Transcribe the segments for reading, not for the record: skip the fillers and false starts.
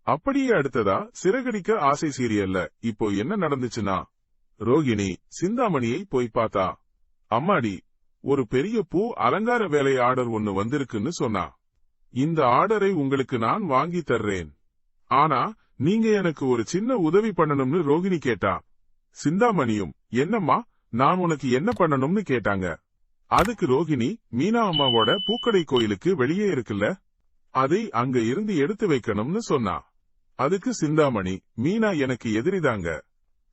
அப்படியே அடுத்ததா சிறகடிக்க ஆசை சீரியல்ல இப்போ என்ன நடந்துச்சுன்னா, ரோகிணி சிந்தாமணியை போய் பார்த்தா. அம்மாடி, ஒரு பெரிய பூ அலங்கார வேலை ஆர்டர் ஒன்னு வந்திருக்குன்னு சொன்னா. இந்த ஆர்டரை உங்களுக்கு நான் வாங்கி தர்றேன். ஆனா நீங்க எனக்கு ஒரு சின்ன உதவி பண்ணணும்னு ரோகிணி கேட்டா. சிந்தாமணியும், என்னம்மா, நான் உனக்கு என்ன பண்ணணும்னு கேட்டாங்க. அதுக்கு ரோகிணி, மீனா அம்மாவோட பூக்கடை கோயிலுக்கு வெளியே இருக்குல்ல, அதை அங்க இருந்து எடுத்து வைக்கணும்னு சொன்னா. அதுக்கு சிந்தாமணி, மீனா எனக்கு எதிரிதாங்க.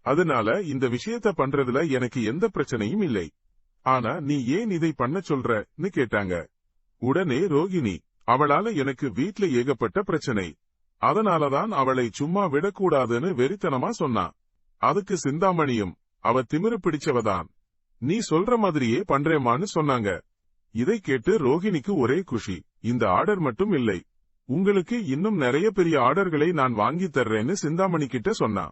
அதனால இந்த விஷயத்த பண்றதுல எனக்கு எந்த பிரச்சனையும் இல்லை. ஆனா நீ ஏன் இதை பண்ண சொல்றன்னு கேட்டாங்க. உடனே ரோகிணி, அவளால எனக்கு வீட்ல ஏகப்பட்ட பிரச்சனை, அதனாலதான் அவளை சும்மா விடக்கூடாதுன்னு வெறித்தனமா சொன்னா. அதுக்கு சிந்தாமணியும், அவ திமிரு பிடிச்சவதான், நீ சொல்ற மாதிரியே பண்றேமான்னு சொன்னாங்க. இதை கேட்டு ரோகிணிக்கு ஒரே குஷி. இந்த ஆர்டர் மட்டும் இல்லை, உங்களுக்கு இன்னும் நிறைய பெரிய ஆர்டர்களை நான் வாங்கி தர்றேன்னு சிந்தாமணி கிட்ட சொன்னா.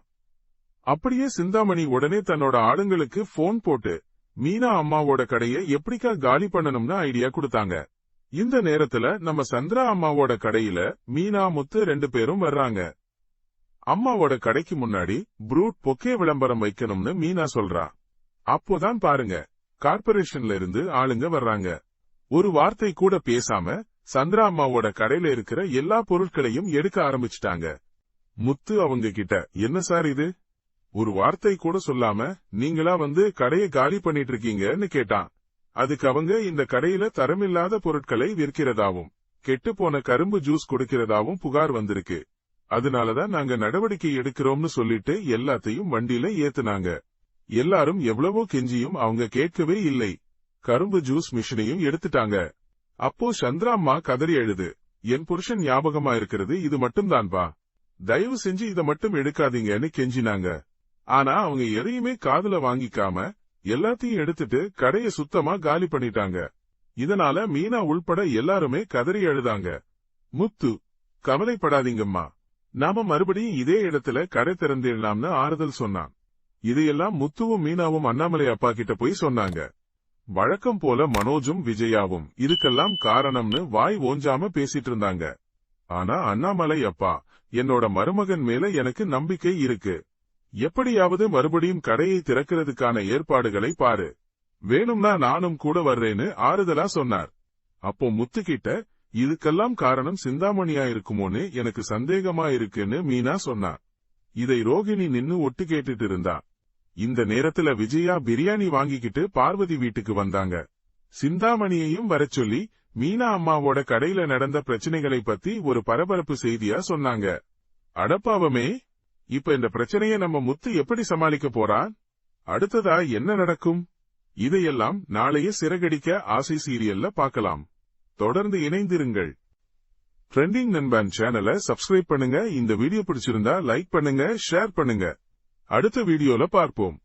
அப்படியே சிந்தாமணி உடனே தன்னோட ஆளுங்களுக்கு போன் போட்டு மீனா அம்மாவோட கடையை எப்படிக்கா காலி பண்ணணும்னு ஐடியா கொடுத்தாங்க. இந்த நேரத்துல நம்ம சந்திரா அம்மாவோட கடையில மீனா, முத்து 2 பேரும் வர்றாங்க. அம்மாவோட கடைக்கு முன்னாடி ப்ரூட் பொக்கே விளம்பரம் வைக்கணும்னு மீனா சொல்றா. அப்போதான் பாருங்க, கார்பரேஷன்ல இருந்து ஆளுங்க வர்றாங்க. ஒரு வார்த்தை கூட பேசாம சந்திரா அம்மாவோட கடையில இருக்கிற எல்லா பொருட்களையும் எடுக்க ஆரம்பிச்சுட்டாங்க. முத்து அவங்க கிட்ட, என்ன சார் இது, ஒரு வார்த்தை கூட சொல்லாம நீங்களா வந்து கடையை காலி பண்ணிட்டு இருக்கீங்கன்னு கேட்டான். அதுக்கு அவங்க, இந்த கடையில தரமில்லாத பொருட்களை விற்கிறதாவும் கெட்டு போன கரும்பு ஜூஸ் கொடுக்கிறதாவும் புகார் வந்திருக்கு, அதனாலதான் நாங்க நடவடிக்கை எடுக்கிறோம்னு சொல்லிட்டு எல்லாத்தையும் வண்டியில ஏத்துனாங்க. எல்லாரும் எவ்வளவோ கெஞ்சியும் அவங்க கேட்கவே இல்லை. கரும்பு ஜூஸ் மிஷினையும் எடுத்துட்டாங்க. அப்போ சந்திராம்மா கதறி எழுது, என் புருஷன் ஞாபகமா இருக்கிறது இது மட்டும்தான்பா, தயவு செஞ்சு இதை மட்டும் எடுக்காதீங்கன்னு கெஞ்சினாங்க. ஆனா அவங்க எதையுமே காதுல வாங்கிக்காம எல்லாத்தையும் எடுத்துட்டு கடைய சுத்தமா காலி பண்ணிட்டாங்க. இதனால மீனா உள்பட எல்லாருமே கதறி எழுதாங்க. முத்து, கவலைப்படாதீங்கம்மா, நாம மறுபடியும் இதே இடத்துல கடை திறந்திடலாம்னு ஆறுதல் சொன்னான். இதையெல்லாம் முத்துவும் மீனாவும் அண்ணாமலை அப்பா கிட்ட போய் சொன்னாங்க. வழக்கம் போல மனோஜும் விஜயாவும் இதுக்கெல்லாம் காரணம்னு வாய் ஓஞ்சாம பேசிட்டு இருந்தாங்க. ஆனா அண்ணாமலை அப்பா, என்னோட மருமகன் மேல எனக்கு நம்பிக்கை இருக்கு, எப்படியாவது மறுபடியும் கடையை திறக்கிறதுக்கான ஏற்பாடுகளை பாரு, வேணும்னா நானும் கூட வர்றேன்னு ஆறுதலா சொன்னார். அப்போ முத்துக்கிட்ட, இதுக்கெல்லாம் காரணம் சிந்தாமணியா இருக்குமோன்னு எனக்கு சந்தேகமா இருக்குன்னு மீனா சொன்னா. இதை ரோகிணி நின்னு ஒட்டு கேட்டுட்டு இருந்தா. இந்த நேரத்துல விஜயா பிரியாணி வாங்கிக்கிட்டு பார்வதி வீட்டுக்கு வந்தாங்க. சிந்தாமணியையும் வரச் சொல்லி மீனா அம்மாவோட கடையில நடந்த பிரச்சனைகளை பத்தி ஒரு பரபரப்பு செய்தியா சொன்னாங்க. அடப்பாவமே, இப்ப இந்த பிரச்சனையை நம்ம முத்து எப்படி சமாளிக்க போறான், அடுத்ததா என்ன நடக்கும், இதையெல்லாம் நாளைய சிறகடிக்க ஆசை சீரியல்ல பார்க்கலாம். தொடர்ந்து இணைந்திருங்கள். ட்ரெண்டிங் நண்பன் சேனலை சப்ஸ்கிரைப் பண்ணுங்க. இந்த வீடியோ பிடிச்சிருந்தா லைக் பண்ணுங்க, ஷேர் பண்ணுங்க. அடுத்த வீடியோல பார்ப்போம்.